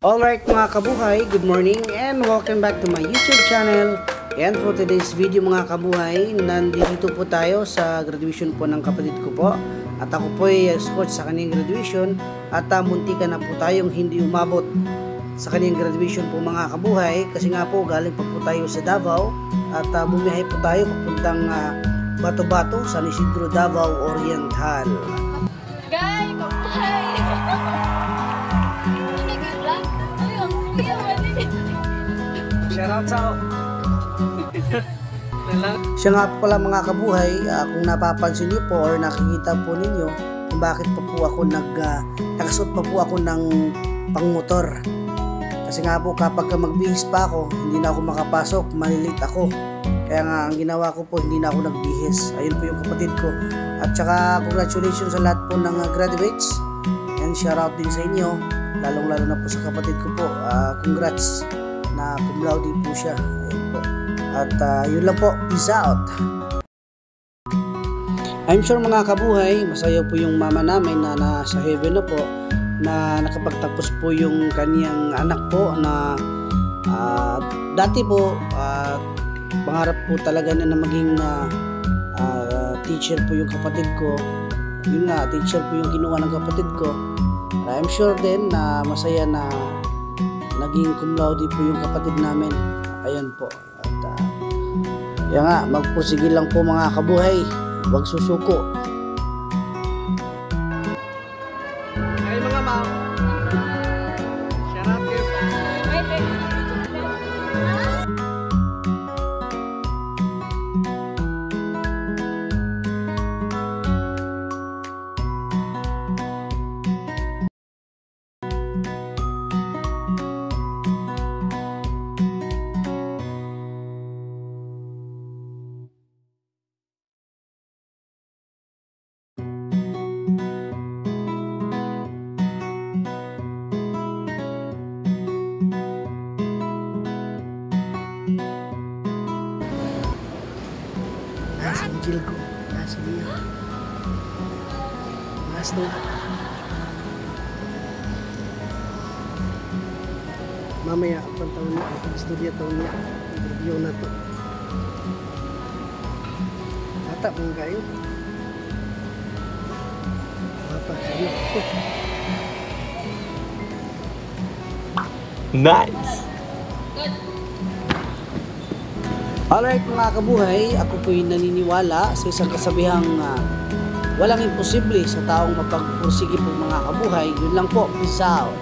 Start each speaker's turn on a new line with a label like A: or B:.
A: Alright mga kabuhay, good morning and welcome back to my YouTube channel. And for today's video mga kabuhay, nandito po tayo sa graduation po ng kapatid ko po. At ako po ay escort sa kanyang graduation at muntikan na po tayong hindi umabot sa kanyang graduation po mga kabuhay. Kasi nga po galing pa po tayo sa Davao at bumiyahe po tayo papuntang Bato-Bato, San Isidro, Davao Oriental.
B: Guys, kabuhay!
A: Shoutout sa siya nga po pala mga kabuhay, kung napapansin niyo po or nakikita po ninyo kung bakit pa po ako nakasuot pa po ako ng pangmotor. Kasi nga po kapag magbihis pa ako, hindi na ako makapasok, malilate ako. Kaya nga ang ginawa ko po, hindi na ako nagbihis. Ayun po yung kapatid ko. At saka congratulations sa lahat po ng graduates. And shoutout din sa inyo, lalong-lalo na po sa kapatid ko po. Congrats na cum laude po siya. Ayun po. At yun lang po. Peace out. I'm sure mga kabuhay, masaya po yung mama namin na nasa heaven na po, na nakapagtapos po yung kaniyang anak po na dati po pangarap po talaga na maging teacher po yung kapatid ko. Yun nga, teacher po yung kinuha ng kapatid ko. I'm sure din na masaya na naging cum laude po yung kapatid namin. Ayan po. At yan nga, magpursige lang po mga kabuhay. Huwag susuko. Ay mga ma'am. Shout out to you. Nasa angel ko. Nasa niya. Nasa doon. Mamaya, ang taon niya, ang studio taon niya. Interview na to. Bata mong kayo. Bata kayo.
C: Nice!
A: Alright mga kabuhay, ako po'y naniniwala sa isang kasabihang walang imposible sa taong mapagpursige po mga kabuhay. Yun lang po, peace out.